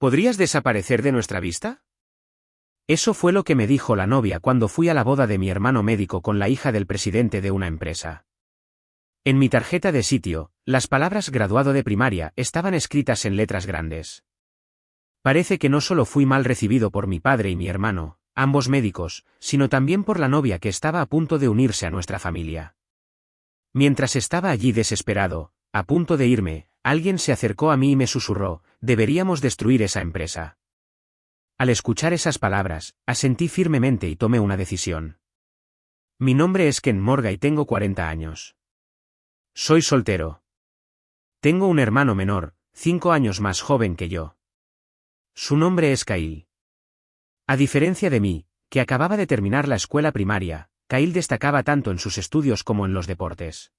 ¿Podrías desaparecer de nuestra vista? Eso fue lo que me dijo la novia cuando fui a la boda de mi hermano médico con la hija del presidente de una empresa. En mi tarjeta de sitio, las palabras graduado de primaria estaban escritas en letras grandes. Parece que no solo fui mal recibido por mi padre y mi hermano, ambos médicos, sino también por la novia que estaba a punto de unirse a nuestra familia. Mientras estaba allí desesperado, a punto de irme, alguien se acercó a mí y me susurró: deberíamos destruir esa empresa. Al escuchar esas palabras, asentí firmemente y tomé una decisión. Mi nombre es Ken Morga y tengo 40 años. Soy soltero. Tengo un hermano menor, 5 años más joven que yo. Su nombre es Kyle. A diferencia de mí, que acababa de terminar la escuela primaria, Kyle destacaba tanto en sus estudios como en los deportes.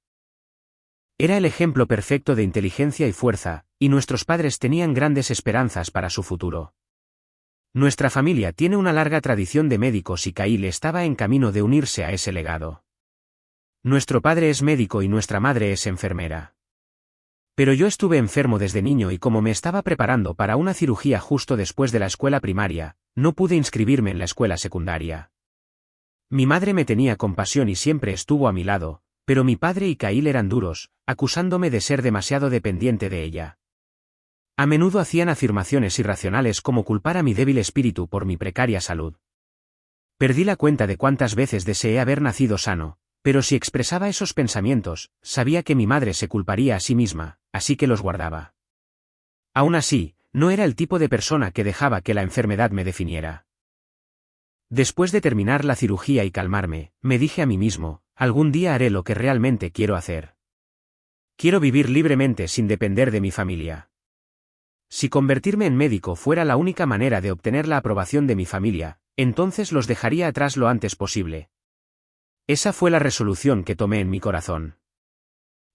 Era el ejemplo perfecto de inteligencia y fuerza, y nuestros padres tenían grandes esperanzas para su futuro. Nuestra familia tiene una larga tradición de médicos y Kyle estaba en camino de unirse a ese legado. Nuestro padre es médico y nuestra madre es enfermera. Pero yo estuve enfermo desde niño y como me estaba preparando para una cirugía justo después de la escuela primaria, no pude inscribirme en la escuela secundaria. Mi madre me tenía compasión y siempre estuvo a mi lado, pero mi padre y Kyle eran duros, acusándome de ser demasiado dependiente de ella. A menudo hacían afirmaciones irracionales como culpar a mi débil espíritu por mi precaria salud. Perdí la cuenta de cuántas veces deseé haber nacido sano, pero si expresaba esos pensamientos, sabía que mi madre se culparía a sí misma, así que los guardaba. Aún así, no era el tipo de persona que dejaba que la enfermedad me definiera. Después de terminar la cirugía y calmarme, me dije a mí mismo: algún día haré lo que realmente quiero hacer. Quiero vivir libremente sin depender de mi familia. Si convertirme en médico fuera la única manera de obtener la aprobación de mi familia, entonces los dejaría atrás lo antes posible. Esa fue la resolución que tomé en mi corazón.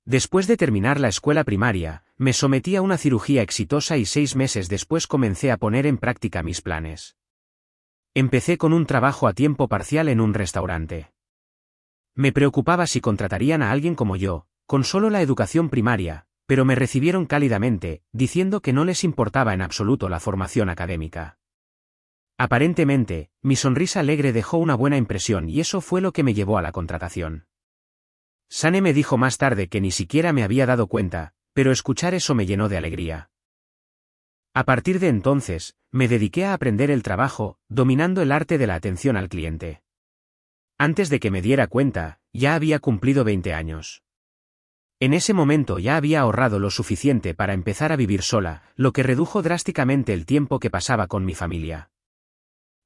Después de terminar la escuela primaria, me sometí a una cirugía exitosa y 6 meses después comencé a poner en práctica mis planes. Empecé con un trabajo a tiempo parcial en un restaurante. Me preocupaba si contratarían a alguien como yo, con solo la educación primaria, pero me recibieron cálidamente, diciendo que no les importaba en absoluto la formación académica. Aparentemente, mi sonrisa alegre dejó una buena impresión y eso fue lo que me llevó a la contratación. Sane me dijo más tarde que ni siquiera me había dado cuenta, pero escuchar eso me llenó de alegría. A partir de entonces, me dediqué a aprender el trabajo, dominando el arte de la atención al cliente. Antes de que me diera cuenta, ya había cumplido 20 años. En ese momento ya había ahorrado lo suficiente para empezar a vivir sola, lo que redujo drásticamente el tiempo que pasaba con mi familia.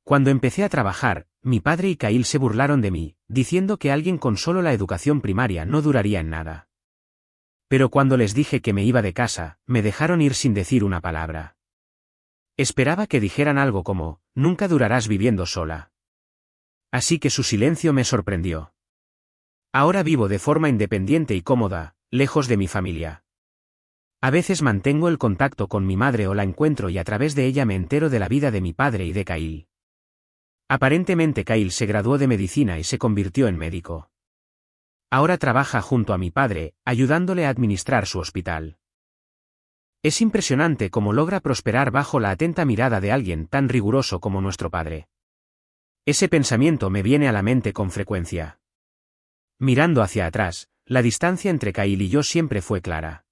Cuando empecé a trabajar, mi padre y Kyle se burlaron de mí, diciendo que alguien con solo la educación primaria no duraría en nada. Pero cuando les dije que me iba de casa, me dejaron ir sin decir una palabra. Esperaba que dijeran algo como: nunca durarás viviendo sola. Así que su silencio me sorprendió. Ahora vivo de forma independiente y cómoda, lejos de mi familia. A veces mantengo el contacto con mi madre o la encuentro y a través de ella me entero de la vida de mi padre y de Kyle. Aparentemente Kyle se graduó de medicina y se convirtió en médico. Ahora trabaja junto a mi padre, ayudándole a administrar su hospital. Es impresionante cómo logra prosperar bajo la atenta mirada de alguien tan riguroso como nuestro padre. Ese pensamiento me viene a la mente con frecuencia. Mirando hacia atrás, la distancia entre Kyle y yo siempre fue clara.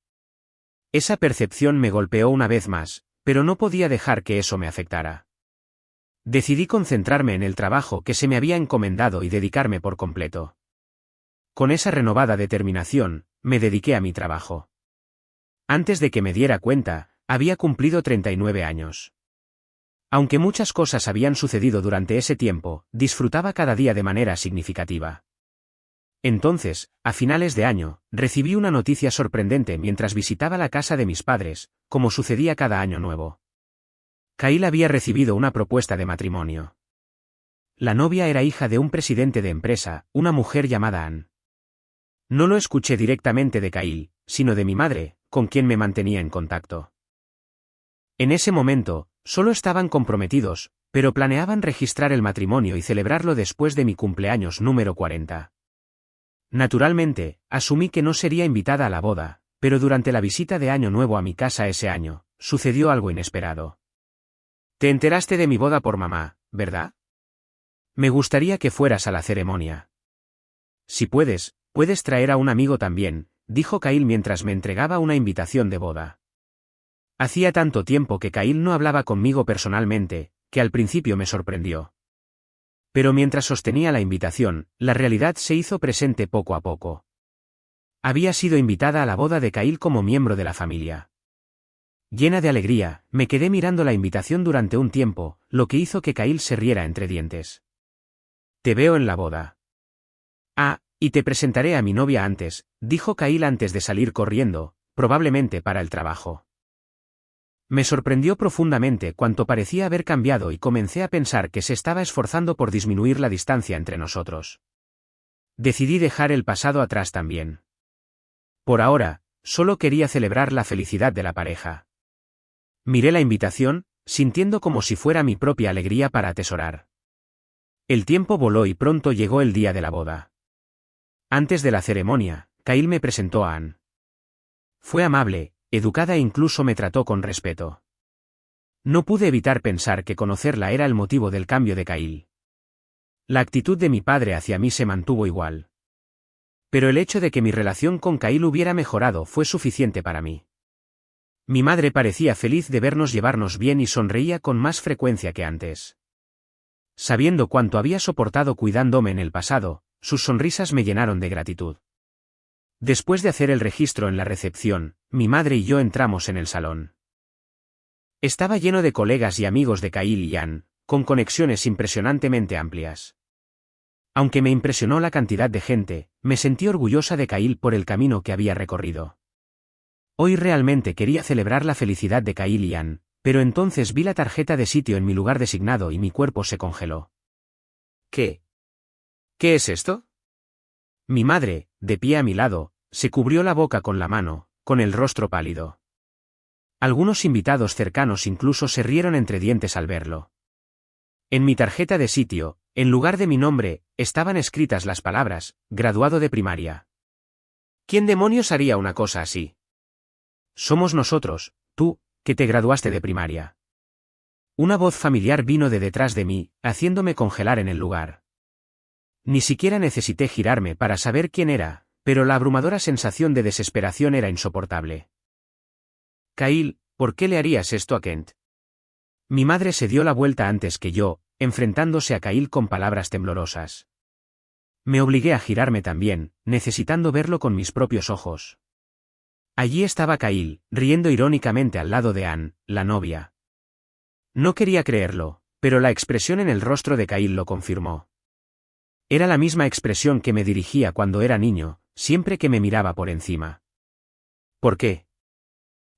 Esa percepción me golpeó una vez más, pero no podía dejar que eso me afectara. Decidí concentrarme en el trabajo que se me había encomendado y dedicarme por completo. Con esa renovada determinación, me dediqué a mi trabajo. Antes de que me diera cuenta, había cumplido 39 años. Aunque muchas cosas habían sucedido durante ese tiempo, disfrutaba cada día de manera significativa. Entonces, a finales de año, recibí una noticia sorprendente mientras visitaba la casa de mis padres, como sucedía cada año nuevo. Kyle había recibido una propuesta de matrimonio. La novia era hija de un presidente de empresa, una mujer llamada Ann. No lo escuché directamente de Kyle, sino de mi madre, con quien me mantenía en contacto. En ese momento, solo estaban comprometidos, pero planeaban registrar el matrimonio y celebrarlo después de mi cumpleaños número 40. Naturalmente, asumí que no sería invitada a la boda, pero durante la visita de Año Nuevo a mi casa ese año, sucedió algo inesperado. Te enteraste de mi boda por mamá, ¿verdad? Me gustaría que fueras a la ceremonia. Si puedes, puedes traer a un amigo también, dijo Kyle mientras me entregaba una invitación de boda. Hacía tanto tiempo que Kyle no hablaba conmigo personalmente, que al principio me sorprendió. Pero mientras sostenía la invitación, la realidad se hizo presente poco a poco. Había sido invitada a la boda de Kyle como miembro de la familia. Llena de alegría, me quedé mirando la invitación durante un tiempo, lo que hizo que Kyle se riera entre dientes. Te veo en la boda. Ah, y te presentaré a mi novia antes, dijo Kyle antes de salir corriendo, probablemente para el trabajo. Me sorprendió profundamente cuánto parecía haber cambiado y comencé a pensar que se estaba esforzando por disminuir la distancia entre nosotros. Decidí dejar el pasado atrás también. Por ahora, solo quería celebrar la felicidad de la pareja. Miré la invitación, sintiendo como si fuera mi propia alegría para atesorar. El tiempo voló y pronto llegó el día de la boda. Antes de la ceremonia, Kyle me presentó a Anne. Fue amable, educada e incluso me trató con respeto. No pude evitar pensar que conocerla era el motivo del cambio de Kyle. La actitud de mi padre hacia mí se mantuvo igual. Pero el hecho de que mi relación con Kyle hubiera mejorado fue suficiente para mí. Mi madre parecía feliz de vernos llevarnos bien y sonreía con más frecuencia que antes. Sabiendo cuánto había soportado cuidándome en el pasado, sus sonrisas me llenaron de gratitud. Después de hacer el registro en la recepción, mi madre y yo entramos en el salón. Estaba lleno de colegas y amigos de Kyle y Anne, con conexiones impresionantemente amplias. Aunque me impresionó la cantidad de gente, me sentí orgullosa de Kyle por el camino que había recorrido. Hoy realmente quería celebrar la felicidad de Kyle y Anne, pero entonces vi la tarjeta de sitio en mi lugar designado y mi cuerpo se congeló. ¿Qué? ¿Qué es esto? Mi madre, de pie a mi lado, se cubrió la boca con la mano, con el rostro pálido. Algunos invitados cercanos incluso se rieron entre dientes al verlo. En mi tarjeta de sitio, en lugar de mi nombre, estaban escritas las palabras, graduado de primaria. ¿Quién demonios haría una cosa así? Somos nosotros, tú, que te graduaste de primaria. Una voz familiar vino de detrás de mí, haciéndome congelar en el lugar. Ni siquiera necesité girarme para saber quién era, pero la abrumadora sensación de desesperación era insoportable. Kyle, ¿por qué le harías esto a Kent? Mi madre se dio la vuelta antes que yo, enfrentándose a Kyle con palabras temblorosas. Me obligué a girarme también, necesitando verlo con mis propios ojos. Allí estaba Kyle, riendo irónicamente al lado de Anne, la novia. No quería creerlo, pero la expresión en el rostro de Kyle lo confirmó. Era la misma expresión que me dirigía cuando era niño, siempre que me miraba por encima. ¿Por qué?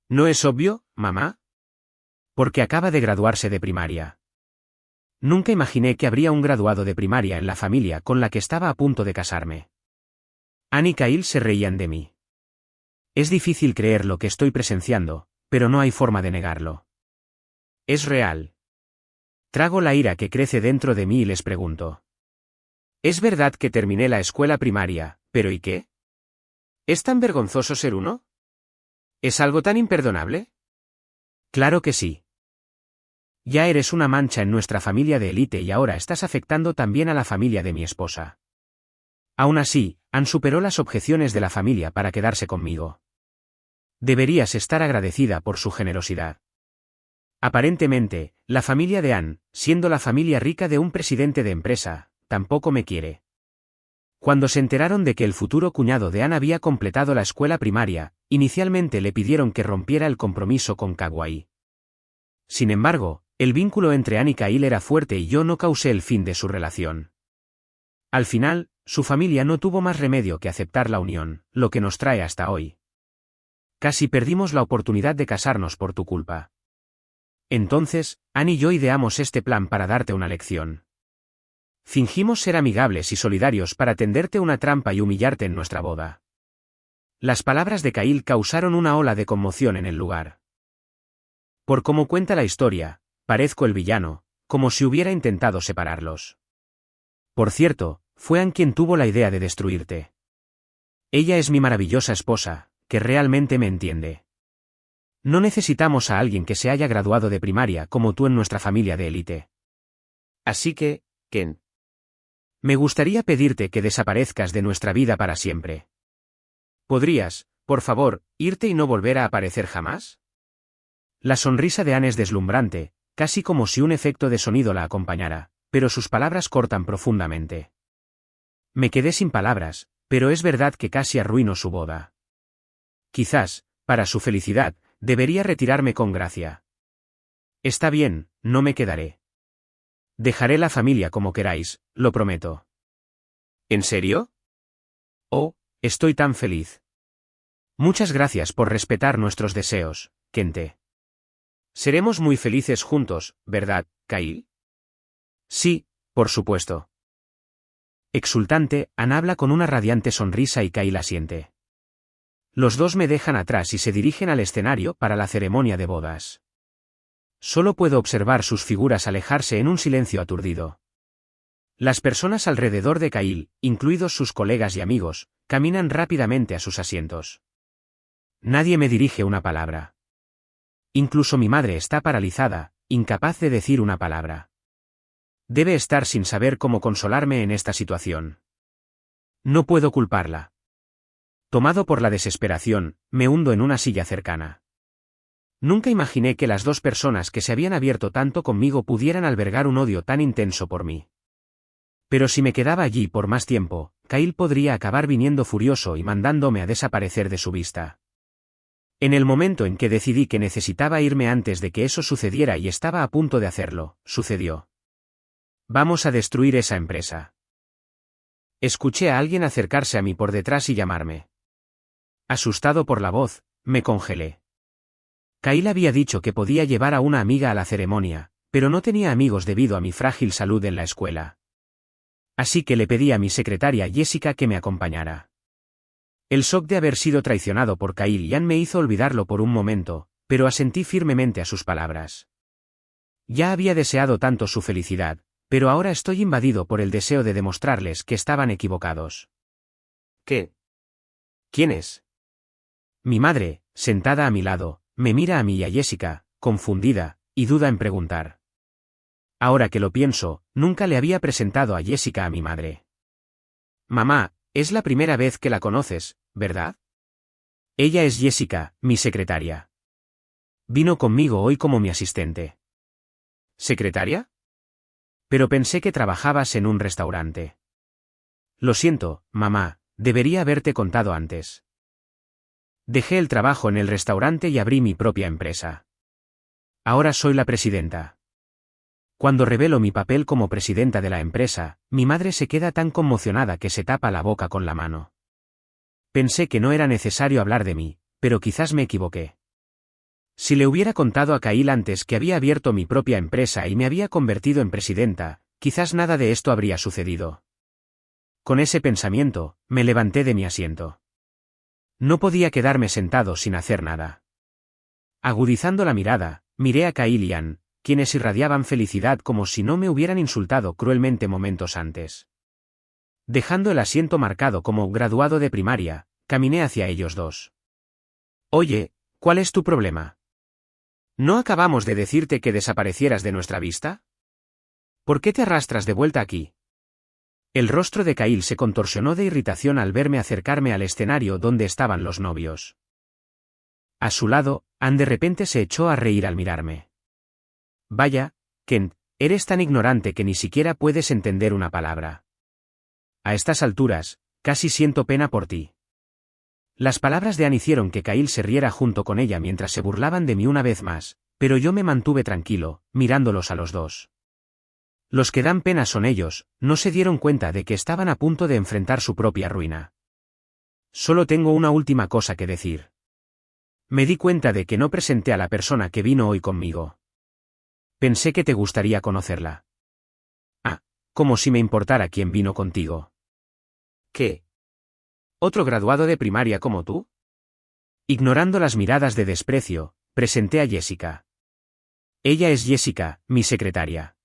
¿No es obvio, mamá? Porque acaba de graduarse de primaria. Nunca imaginé que habría un graduado de primaria en la familia con la que estaba a punto de casarme. Anne y Kyle se reían de mí. Es difícil creer lo que estoy presenciando, pero no hay forma de negarlo. Es real. Trago la ira que crece dentro de mí y les pregunto. Es verdad que terminé la escuela primaria, pero ¿y qué? ¿Es tan vergonzoso ser uno? ¿Es algo tan imperdonable? Claro que sí. Ya eres una mancha en nuestra familia de élite y ahora estás afectando también a la familia de mi esposa. Aún así, Anne superó las objeciones de la familia para quedarse conmigo. Deberías estar agradecida por su generosidad. Aparentemente, la familia de Anne, siendo la familia rica de un presidente de empresa, tampoco me quiere. Cuando se enteraron de que el futuro cuñado de Anne había completado la escuela primaria, inicialmente le pidieron que rompiera el compromiso con Kauai. Sin embargo, el vínculo entre Anne y Kyle era fuerte y yo no causé el fin de su relación. Al final, su familia no tuvo más remedio que aceptar la unión, lo que nos trae hasta hoy. Casi perdimos la oportunidad de casarnos por tu culpa. Entonces, Anne y yo ideamos este plan para darte una lección. Fingimos ser amigables y solidarios para tenderte una trampa y humillarte en nuestra boda. Las palabras de Kyle causaron una ola de conmoción en el lugar. Por cómo cuenta la historia, parezco el villano, como si hubiera intentado separarlos. Por cierto, fue Anne quien tuvo la idea de destruirte. Ella es mi maravillosa esposa, que realmente me entiende. No necesitamos a alguien que se haya graduado de primaria como tú en nuestra familia de élite. Así que, Ken, me gustaría pedirte que desaparezcas de nuestra vida para siempre. ¿Podrías, por favor, irte y no volver a aparecer jamás? La sonrisa de Anne es deslumbrante, casi como si un efecto de sonido la acompañara, pero sus palabras cortan profundamente. Me quedé sin palabras, pero es verdad que casi arruino su boda. Quizás, para su felicidad, debería retirarme con gracia. Está bien, no me quedaré. Dejaré la familia como queráis, lo prometo. ¿En serio? Oh, estoy tan feliz. Muchas gracias por respetar nuestros deseos, Kente. Seremos muy felices juntos, ¿verdad, Kyle? Sí, por supuesto. Exultante, Anne habla con una radiante sonrisa y Kyle asiente. Los dos me dejan atrás y se dirigen al escenario para la ceremonia de bodas. Solo puedo observar sus figuras alejarse en un silencio aturdido. Las personas alrededor de Kyle, incluidos sus colegas y amigos, caminan rápidamente a sus asientos. Nadie me dirige una palabra. Incluso mi madre está paralizada, incapaz de decir una palabra. Debe estar sin saber cómo consolarme en esta situación. No puedo culparla. Tomado por la desesperación, me hundo en una silla cercana. Nunca imaginé que las dos personas que se habían abierto tanto conmigo pudieran albergar un odio tan intenso por mí. Pero si me quedaba allí por más tiempo, Kyle podría acabar viniendo furioso y mandándome a desaparecer de su vista. En el momento en que decidí que necesitaba irme antes de que eso sucediera y estaba a punto de hacerlo, sucedió. Vamos a destruir esa empresa. Escuché a alguien acercarse a mí por detrás y llamarme. Asustado por la voz, me congelé. Kyle había dicho que podía llevar a una amiga a la ceremonia, pero no tenía amigos debido a mi frágil salud en la escuela. Así que le pedí a mi secretaria Jessica que me acompañara. El shock de haber sido traicionado por Kyle y Anne me hizo olvidarlo por un momento, pero asentí firmemente a sus palabras. Ya había deseado tanto su felicidad, pero ahora estoy invadido por el deseo de demostrarles que estaban equivocados. ¿Qué? ¿Quién es? Mi madre, sentada a mi lado, me mira a mí y a Jessica, confundida, y duda en preguntar. Ahora que lo pienso, nunca le había presentado a Jessica a mi madre. Mamá, es la primera vez que la conoces, ¿verdad? Ella es Jessica, mi secretaria. Vino conmigo hoy como mi asistente. ¿Secretaria? Pero pensé que trabajabas en un restaurante. Lo siento, mamá, debería haberte contado antes. Dejé el trabajo en el restaurante y abrí mi propia empresa. Ahora soy la presidenta. Cuando revelo mi papel como presidenta de la empresa, mi madre se queda tan conmocionada que se tapa la boca con la mano. Pensé que no era necesario hablar de mí, pero quizás me equivoqué. Si le hubiera contado a Kyle antes que había abierto mi propia empresa y me había convertido en presidenta, quizás nada de esto habría sucedido. Con ese pensamiento, me levanté de mi asiento. No podía quedarme sentado sin hacer nada. Agudizando la mirada, miré a Kyle y Anne, quienes irradiaban felicidad como si no me hubieran insultado cruelmente momentos antes. Dejando el asiento marcado como graduado de primaria, caminé hacia ellos dos. Oye, ¿cuál es tu problema? ¿No acabamos de decirte que desaparecieras de nuestra vista? ¿Por qué te arrastras de vuelta aquí? El rostro de Kyle se contorsionó de irritación al verme acercarme al escenario donde estaban los novios. A su lado, Anne de repente se echó a reír al mirarme. Vaya, Kent, eres tan ignorante que ni siquiera puedes entender una palabra. A estas alturas, casi siento pena por ti. Las palabras de Anne hicieron que Kyle se riera junto con ella mientras se burlaban de mí una vez más, pero yo me mantuve tranquilo, mirándolos a los dos. Los que dan pena son ellos, no se dieron cuenta de que estaban a punto de enfrentar su propia ruina. Solo tengo una última cosa que decir. Me di cuenta de que no presenté a la persona que vino hoy conmigo. Pensé que te gustaría conocerla. Ah, como si me importara quién vino contigo. ¿Qué? ¿Otro graduado de primaria como tú? Ignorando las miradas de desprecio, presenté a Jessica. Ella es Jessica, mi secretaria.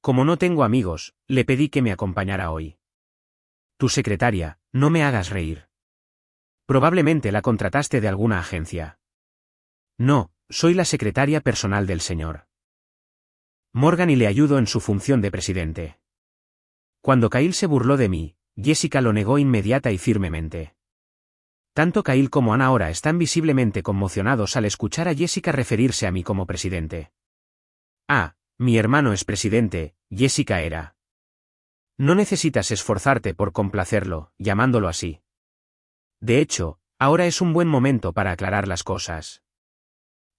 Como no tengo amigos, le pedí que me acompañara hoy. Tu secretaria, no me hagas reír. Probablemente la contrataste de alguna agencia. No, soy la secretaria personal del señor Morgan y le ayudo en su función de presidente. Cuando Kyle se burló de mí, Jessica lo negó inmediata y firmemente. Tanto Kyle como Ann ahora están visiblemente conmocionados al escuchar a Jessica referirse a mí como presidente. Ah, mi hermano es presidente, Jessica era. No necesitas esforzarte por complacerlo, llamándolo así. De hecho, ahora es un buen momento para aclarar las cosas.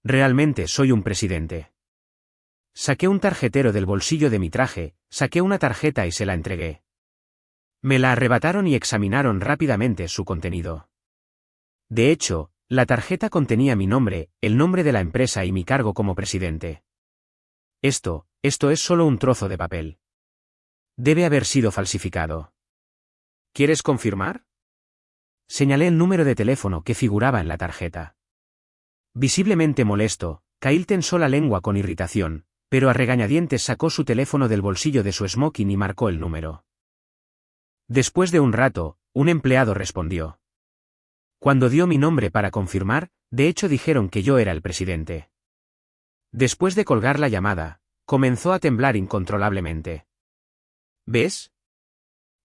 Realmente soy un presidente. Saqué un tarjetero del bolsillo de mi traje, saqué una tarjeta y se la entregué. Me la arrebataron y examinaron rápidamente su contenido. De hecho, la tarjeta contenía mi nombre, el nombre de la empresa y mi cargo como presidente. Esto es solo un trozo de papel. Debe haber sido falsificado. ¿Quieres confirmar? Señalé el número de teléfono que figuraba en la tarjeta. Visiblemente molesto, Kyle tensó la lengua con irritación, pero a regañadientes sacó su teléfono del bolsillo de su smoking y marcó el número. Después de un rato, un empleado respondió. Cuando dio mi nombre para confirmar, de hecho dijeron que yo era el presidente. Después de colgar la llamada, comenzó a temblar incontrolablemente. ¿Ves?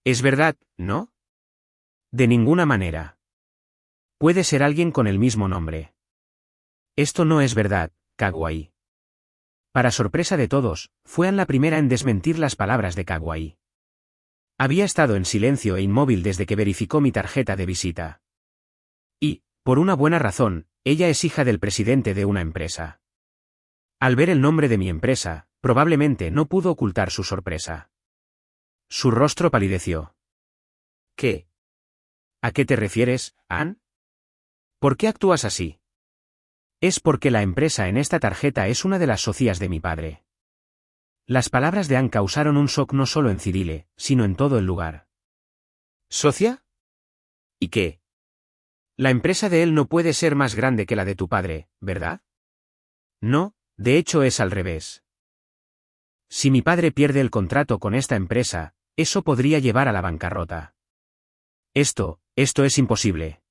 Es verdad, ¿no? De ninguna manera. Puede ser alguien con el mismo nombre. Esto no es verdad, Kagwai. Para sorpresa de todos, fue Ann la primera en desmentir las palabras de Kagwai. Había estado en silencio e inmóvil desde que verificó mi tarjeta de visita. Y, por una buena razón, ella es hija del presidente de una empresa. Al ver el nombre de mi empresa, probablemente no pudo ocultar su sorpresa. Su rostro palideció. ¿Qué? ¿A qué te refieres, Ann? ¿Por qué actúas así? Es porque la empresa en esta tarjeta es una de las socias de mi padre. Las palabras de Ann causaron un shock no solo en Cyrille, sino en todo el lugar. ¿Socia? ¿Y qué? La empresa de él no puede ser más grande que la de tu padre, ¿verdad? No, de hecho es al revés. Si mi padre pierde el contrato con esta empresa, eso podría llevar a la bancarrota. Esto es imposible.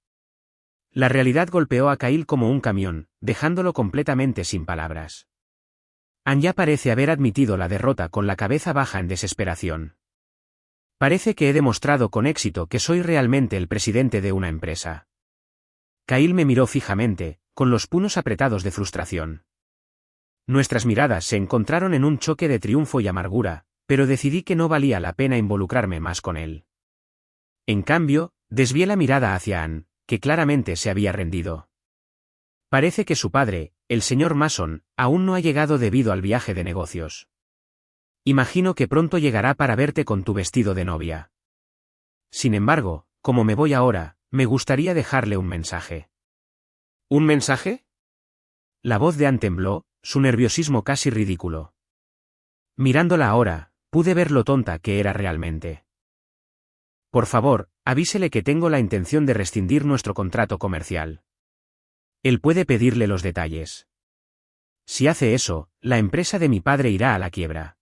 La realidad golpeó a Kyle como un camión, dejándolo completamente sin palabras. Ann ya parece haber admitido la derrota con la cabeza baja en desesperación. Parece que he demostrado con éxito que soy realmente el presidente de una empresa. Kyle me miró fijamente, con los puños apretados de frustración. Nuestras miradas se encontraron en un choque de triunfo y amargura, pero decidí que no valía la pena involucrarme más con él. En cambio, desvié la mirada hacia Ann, que claramente se había rendido. Parece que su padre, el señor Mason, aún no ha llegado debido al viaje de negocios. Imagino que pronto llegará para verte con tu vestido de novia. Sin embargo, como me voy ahora, me gustaría dejarle un mensaje. ¿Un mensaje? La voz de Ann tembló, su nerviosismo casi ridículo. Mirándola ahora, pude ver lo tonta que era realmente. Por favor, avísele que tengo la intención de rescindir nuestro contrato comercial. Él puede pedirle los detalles. Si hace eso, la empresa de mi padre irá a la quiebra.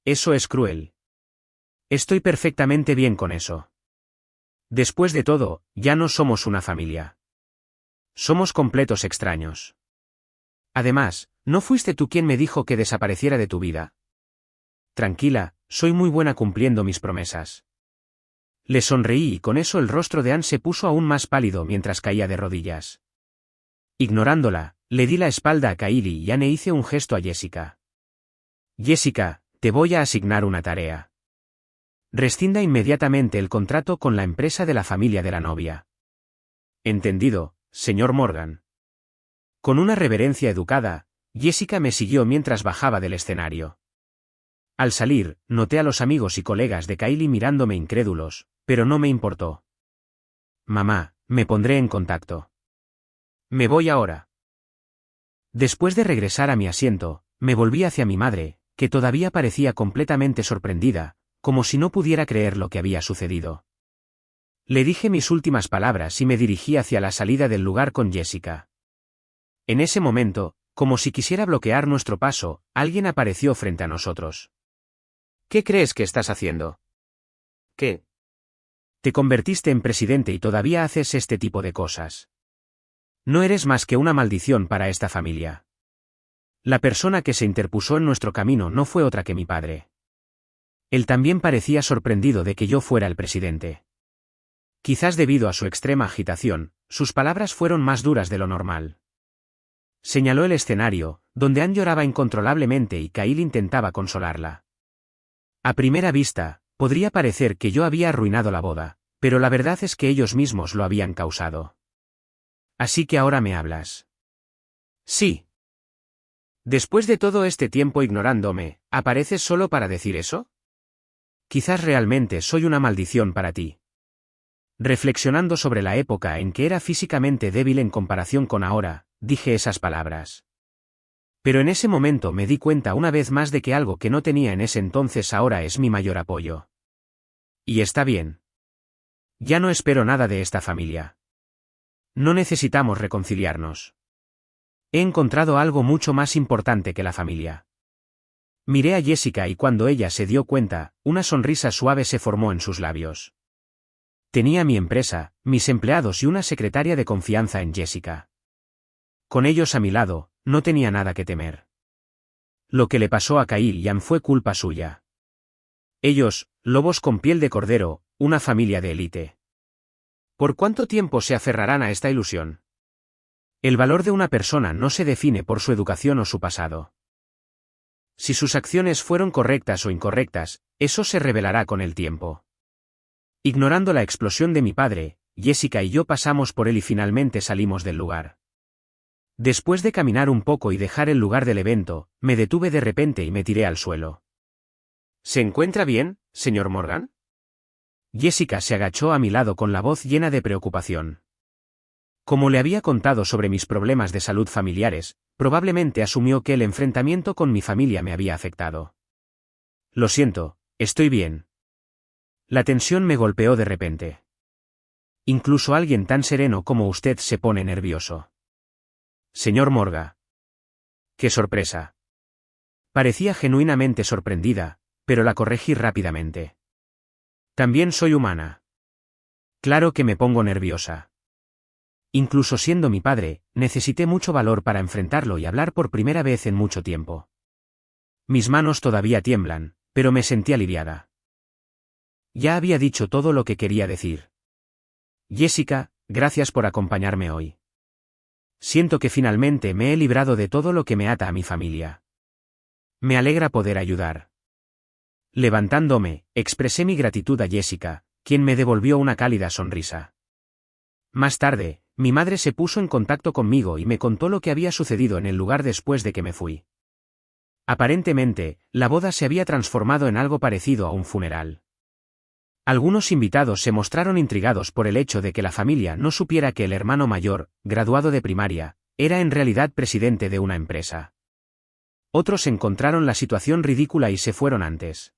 Eso es cruel. Estoy perfectamente bien con eso. Después de todo, ya no somos una familia. Somos completos extraños. Además, ¿no fuiste tú quien me dijo que desapareciera de tu vida? Tranquila, soy muy buena cumpliendo mis promesas. Le sonreí y con eso el rostro de Ann se puso aún más pálido mientras caía de rodillas. Ignorándola, le di la espalda a Kairi y Ann e hice un gesto a Jessica. Jessica, te voy a asignar una tarea. Rescinda inmediatamente el contrato con la empresa de la familia de la novia. Entendido, señor Morgan. Con una reverencia educada, Jessica me siguió mientras bajaba del escenario. Al salir, noté a los amigos y colegas de Kylie mirándome incrédulos, pero no me importó. Mamá, me pondré en contacto. Me voy ahora. Después de regresar a mi asiento, me volví hacia mi madre, que todavía parecía completamente sorprendida, como si no pudiera creer lo que había sucedido. Le dije mis últimas palabras y me dirigí hacia la salida del lugar con Jessica. En ese momento, como si quisiera bloquear nuestro paso, alguien apareció frente a nosotros. ¿Qué crees que estás haciendo? ¿Qué? Te convertiste en presidente y todavía haces este tipo de cosas. No eres más que una maldición para esta familia. La persona que se interpuso en nuestro camino no fue otra que mi padre. Él también parecía sorprendido de que yo fuera el presidente. Quizás debido a su extrema agitación, sus palabras fueron más duras de lo normal. Señaló el escenario, donde Anne lloraba incontrolablemente y Kyle intentaba consolarla. A primera vista, podría parecer que yo había arruinado la boda, pero la verdad es que ellos mismos lo habían causado. Así que ahora me hablas. Sí. Después de todo este tiempo ignorándome, ¿apareces solo para decir eso? Quizás realmente soy una maldición para ti. Reflexionando sobre la época en que era físicamente débil en comparación con ahora, dije esas palabras. Pero en ese momento me di cuenta una vez más de que algo que no tenía en ese entonces ahora es mi mayor apoyo. Y está bien. Ya no espero nada de esta familia. No necesitamos reconciliarnos. He encontrado algo mucho más importante que la familia. Miré a Jessica y cuando ella se dio cuenta, una sonrisa suave se formó en sus labios. Tenía mi empresa, mis empleados y una secretaria de confianza en Jessica. Con ellos a mi lado, no tenía nada que temer. Lo que le pasó a Kyle y Anne fue culpa suya. Ellos, lobos con piel de cordero, una familia de élite. ¿Por cuánto tiempo se aferrarán a esta ilusión? El valor de una persona no se define por su educación o su pasado. Si sus acciones fueron correctas o incorrectas, eso se revelará con el tiempo. Ignorando la explosión de mi padre, Jessica y yo pasamos por él y finalmente salimos del lugar. Después de caminar un poco y dejar el lugar del evento, me detuve de repente y me tiré al suelo. ¿Se encuentra bien, señor Morgan? Jessica se agachó a mi lado con la voz llena de preocupación. Como le había contado sobre mis problemas de salud familiares, probablemente asumió que el enfrentamiento con mi familia me había afectado. Lo siento, estoy bien. La tensión me golpeó de repente. Incluso alguien tan sereno como usted se pone nervioso. Señor Morgan. ¡Qué sorpresa! Parecía genuinamente sorprendida, pero la corregí rápidamente. También soy humana. Claro que me pongo nerviosa. Incluso siendo mi padre, necesité mucho valor para enfrentarlo y hablar por primera vez en mucho tiempo. Mis manos todavía tiemblan, pero me sentí aliviada. Ya había dicho todo lo que quería decir. Jessica, gracias por acompañarme hoy. Siento que finalmente me he librado de todo lo que me ata a mi familia. Me alegra poder ayudar. Levantándome, expresé mi gratitud a Jessica, quien me devolvió una cálida sonrisa. Más tarde, mi madre se puso en contacto conmigo y me contó lo que había sucedido en el lugar después de que me fui. Aparentemente, la boda se había transformado en algo parecido a un funeral. Algunos invitados se mostraron intrigados por el hecho de que la familia no supiera que el hermano mayor, graduado de primaria, era en realidad presidente de una empresa. Otros encontraron la situación ridícula y se fueron antes.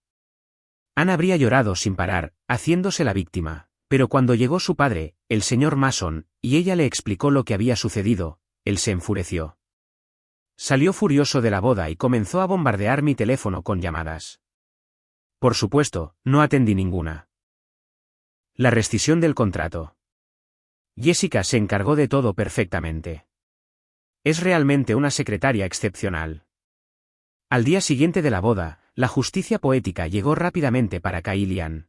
Anne habría llorado sin parar, haciéndose la víctima, pero cuando llegó su padre, el señor Mason, y ella le explicó lo que había sucedido, él se enfureció. Salió furioso de la boda y comenzó a bombardear mi teléfono con llamadas. Por supuesto, no atendí ninguna. La rescisión del contrato. Jessica se encargó de todo perfectamente. Es realmente una secretaria excepcional. Al día siguiente de la boda, la justicia poética llegó rápidamente para Kyle y Anne.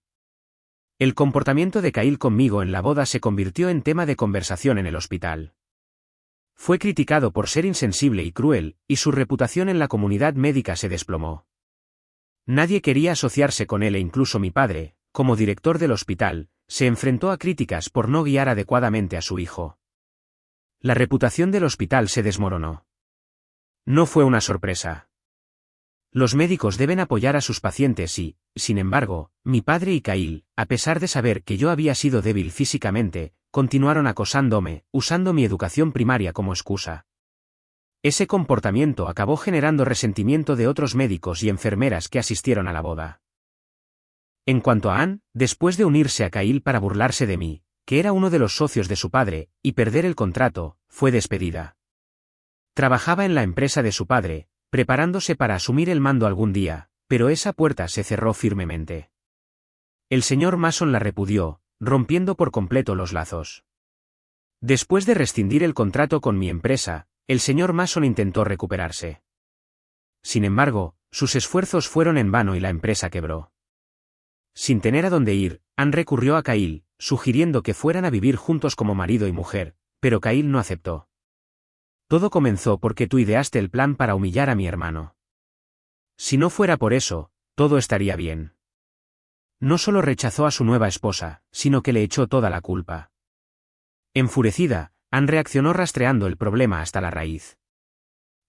El comportamiento de Kyle conmigo en la boda se convirtió en tema de conversación en el hospital. Fue criticado por ser insensible y cruel, y su reputación en la comunidad médica se desplomó. Nadie quería asociarse con él e incluso mi padre, como director del hospital, se enfrentó a críticas por no guiar adecuadamente a su hijo. La reputación del hospital se desmoronó. No fue una sorpresa. Los médicos deben apoyar a sus pacientes y, sin embargo, mi padre y Kyle, a pesar de saber que yo había sido débil físicamente, continuaron acosándome, usando mi educación primaria como excusa. Ese comportamiento acabó generando resentimiento de otros médicos y enfermeras que asistieron a la boda. En cuanto a Anne, después de unirse a Kyle para burlarse de mí, que era uno de los socios de su padre, y perder el contrato, fue despedida. Trabajaba en la empresa de su padre, preparándose para asumir el mando algún día, pero esa puerta se cerró firmemente. El señor Mason la repudió, rompiendo por completo los lazos. Después de rescindir el contrato con mi empresa, el señor Mason intentó recuperarse. Sin embargo, sus esfuerzos fueron en vano y la empresa quebró. Sin tener a dónde ir, Ann recurrió a Kyle, sugiriendo que fueran a vivir juntos como marido y mujer, pero Kyle no aceptó. Todo comenzó porque tú ideaste el plan para humillar a mi hermano. Si no fuera por eso, todo estaría bien. No solo rechazó a su nueva esposa, sino que le echó toda la culpa. Enfurecida, Ann reaccionó rastreando el problema hasta la raíz.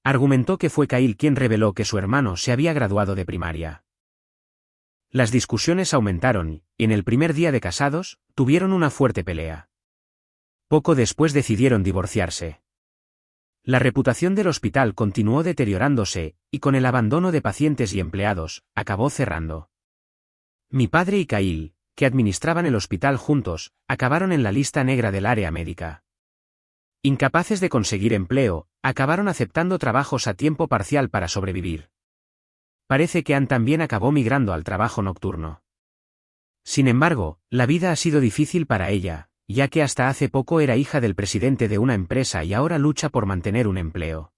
Argumentó que fue Kyle quien reveló que su hermano se había graduado de primaria. Las discusiones aumentaron, y en el primer día de casados, tuvieron una fuerte pelea. Poco después decidieron divorciarse. La reputación del hospital continuó deteriorándose, y con el abandono de pacientes y empleados, acabó cerrando. Mi padre y Kyle, que administraban el hospital juntos, acabaron en la lista negra del área médica. Incapaces de conseguir empleo, acabaron aceptando trabajos a tiempo parcial para sobrevivir. Parece que Ann también acabó migrando al trabajo nocturno. Sin embargo, la vida ha sido difícil para ella, ya que hasta hace poco era hija del presidente de una empresa y ahora lucha por mantener un empleo.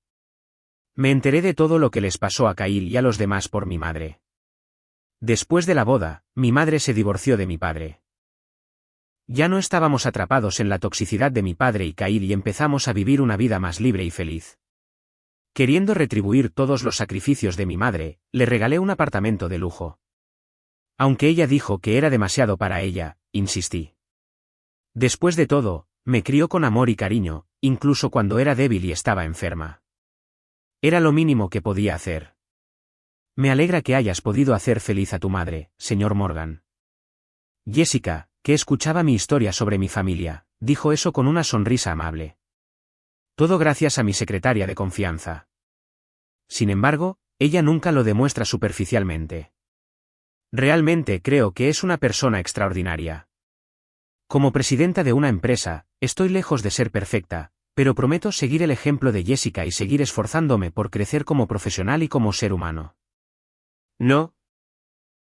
Me enteré de todo lo que les pasó a Kyle y a los demás por mi madre. Después de la boda, mi madre se divorció de mi padre. Ya no estábamos atrapados en la toxicidad de mi padre y Kyle y empezamos a vivir una vida más libre y feliz. Queriendo retribuir todos los sacrificios de mi madre, le regalé un apartamento de lujo. Aunque ella dijo que era demasiado para ella, insistí. Después de todo, me crió con amor y cariño, incluso cuando era débil y estaba enferma. Era lo mínimo que podía hacer. Me alegra que hayas podido hacer feliz a tu madre, señor Morgan. Jessica, que escuchaba mi historia sobre mi familia, dijo eso con una sonrisa amable. Todo gracias a mi secretaria de confianza. Sin embargo, ella nunca lo demuestra superficialmente. Realmente creo que es una persona extraordinaria. Como presidenta de una empresa, estoy lejos de ser perfecta, pero prometo seguir el ejemplo de Jessica y seguir esforzándome por crecer como profesional y como ser humano. No,